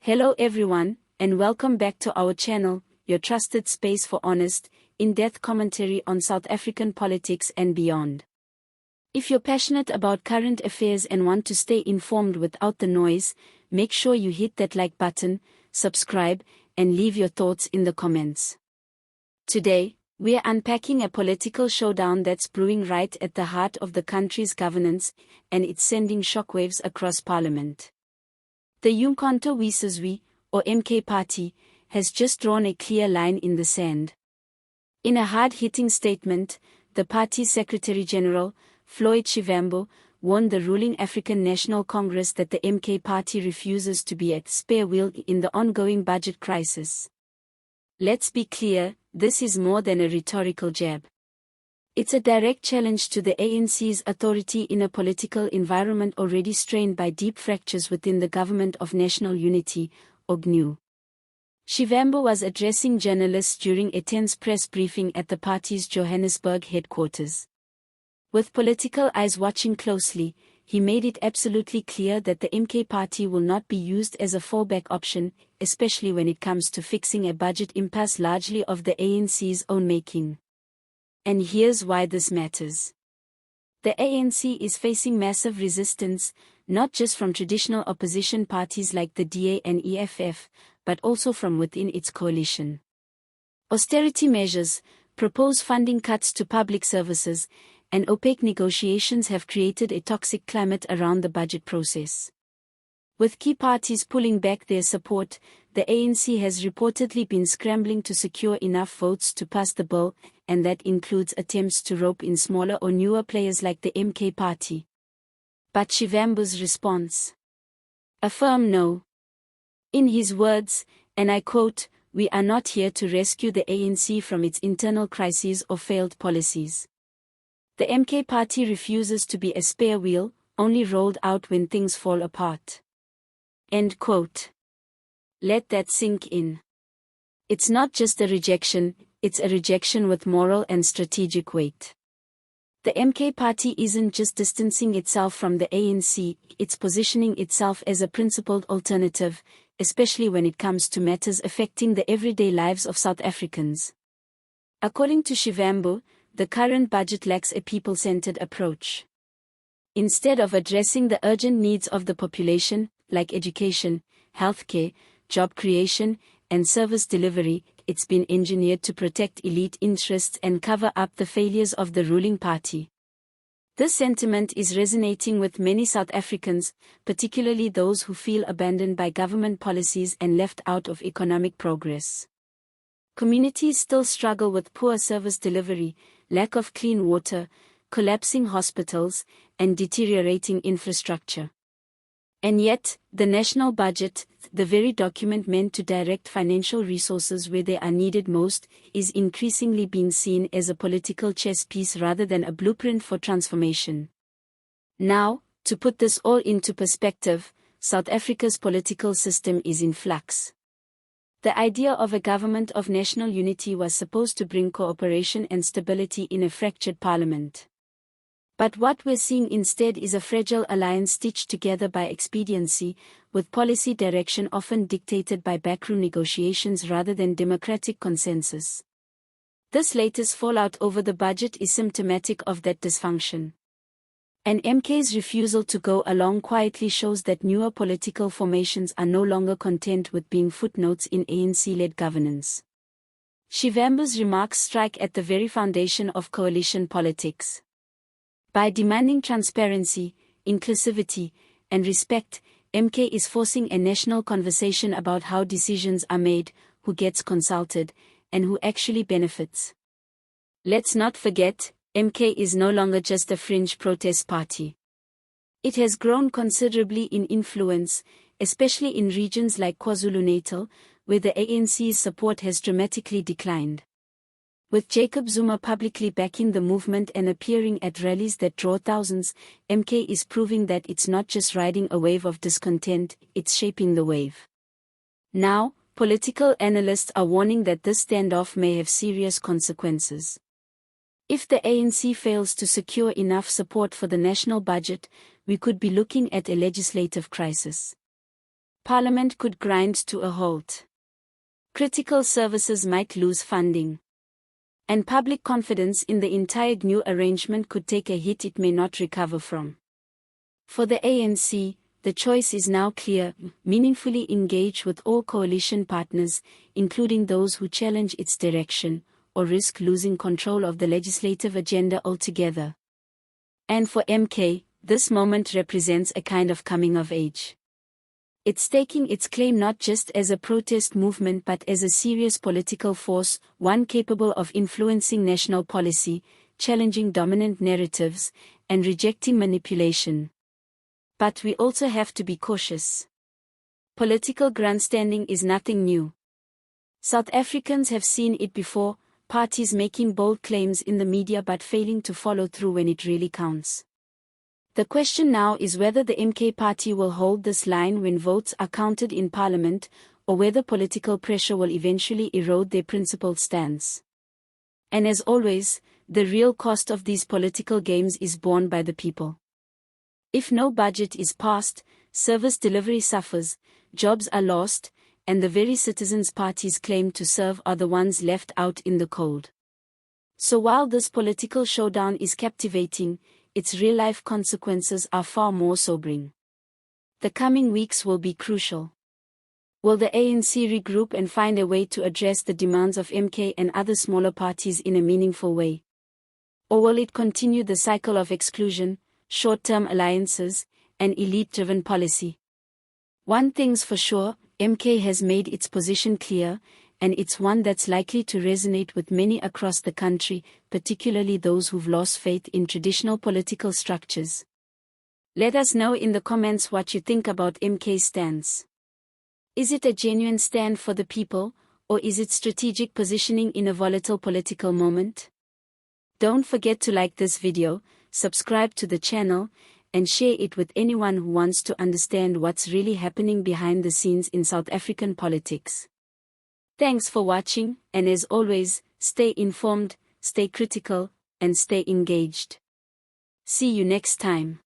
Hello everyone, and welcome back to our channel, your trusted space for honest, in-depth commentary on South African politics and beyond. If you're passionate about current affairs and want to stay informed without the noise, make sure you hit that like button, subscribe, and leave your thoughts in the comments. Today, we're unpacking a political showdown that's brewing right at the heart of the country's governance, and it's sending shockwaves across Parliament. The uMkhonto weSizwe, or MK party, has just drawn a clear line in the sand. In a hard-hitting statement, the party's Secretary-General, Floyd Shivambu, warned the ruling African National Congress that the MK party refuses to be at spare wheel in the ongoing budget crisis. Let's be clear, this is more than a rhetorical jab. It's a direct challenge to the ANC's authority in a political environment already strained by deep fractures within the Government of National Unity, or GNU. Shivambu was addressing journalists during a tense press briefing at the party's Johannesburg headquarters. With political eyes watching closely, he made it absolutely clear that the MK party will not be used as a fallback option, especially when it comes to fixing a budget impasse largely of the ANC's own making. And here's why this matters. The ANC is facing massive resistance, not just from traditional opposition parties like the DA and EFF, but also from within its coalition. Austerity measures, proposed funding cuts to public services, and opaque negotiations have created a toxic climate around the budget process. With key parties pulling back their support, the ANC has reportedly been scrambling to secure enough votes to pass the bill, and that includes attempts to rope in smaller or newer players like the MK party. But Shivambu's response? A firm no. In his words, and I quote, "We are not here to rescue the ANC from its internal crises or failed policies. The MK party refuses to be a spare wheel, only rolled out when things fall apart." End quote. Let that sink in. It's not just a rejection, it's a rejection with moral and strategic weight. The MK party isn't just distancing itself from the ANC, it's positioning itself as a principled alternative, especially when it comes to matters affecting the everyday lives of South Africans. According to Shivambu, the current budget lacks a people-centered approach. Instead of addressing the urgent needs of the population, like education, healthcare, job creation, and service delivery, it's been engineered to protect elite interests and cover up the failures of the ruling party. This sentiment is resonating with many South Africans, particularly those who feel abandoned by government policies and left out of economic progress. Communities still struggle with poor service delivery, lack of clean water, collapsing hospitals, and deteriorating infrastructure. And yet, the national budget, the very document meant to direct financial resources where they are needed most, is increasingly being seen as a political chess piece rather than a blueprint for transformation. Now, to put this all into perspective, South Africa's political system is in flux. The idea of a government of national unity was supposed to bring cooperation and stability in a fractured parliament. But what we're seeing instead is a fragile alliance stitched together by expediency, with policy direction often dictated by backroom negotiations rather than democratic consensus. This latest fallout over the budget is symptomatic of that dysfunction. And MK's refusal to go along quietly shows that newer political formations are no longer content with being footnotes in ANC-led governance. Shivambu's remarks strike at the very foundation of coalition politics. By demanding transparency, inclusivity, and respect, MK is forcing a national conversation about how decisions are made, who gets consulted, and who actually benefits. Let's not forget, MK is no longer just a fringe protest party. It has grown considerably in influence, especially in regions like KwaZulu-Natal, where the ANC's support has dramatically declined. With Jacob Zuma publicly backing the movement and appearing at rallies that draw thousands, MK is proving that it's not just riding a wave of discontent, it's shaping the wave. Now, political analysts are warning that this standoff may have serious consequences. If the ANC fails to secure enough support for the national budget, we could be looking at a legislative crisis. Parliament could grind to a halt. Critical services might lose funding. And public confidence in the entire GNU arrangement could take a hit it may not recover from. For the ANC, the choice is now clear: meaningfully engage with all coalition partners, including those who challenge its direction, or risk losing control of the legislative agenda altogether. And for MK, this moment represents a kind of coming of age. It's staking its claim not just as a protest movement but as a serious political force, one capable of influencing national policy, challenging dominant narratives, and rejecting manipulation. But we also have to be cautious. Political grandstanding is nothing new. South Africans have seen it before, parties making bold claims in the media but failing to follow through when it really counts. The question now is whether the MK party will hold this line when votes are counted in Parliament, or whether political pressure will eventually erode their principled stance. And as always, the real cost of these political games is borne by the people. If no budget is passed, service delivery suffers, jobs are lost, and the very citizens parties claim to serve are the ones left out in the cold. So while this political showdown is captivating, its real-life consequences are far more sobering. The coming weeks will be crucial. Will the ANC regroup and find a way to address the demands of MK and other smaller parties in a meaningful way? Or will it continue the cycle of exclusion, short-term alliances, and elite-driven policy? One thing's for sure, MK has made its position clear, and it's one that's likely to resonate with many across the country, particularly those who've lost faith in traditional political structures. Let us know in the comments what you think about MK's stance. Is it a genuine stand for the people, or is it strategic positioning in a volatile political moment? Don't forget to like this video, subscribe to the channel, and share it with anyone who wants to understand what's really happening behind the scenes in South African politics. Thanks for watching, and as always, stay informed, stay critical, and stay engaged. See you next time.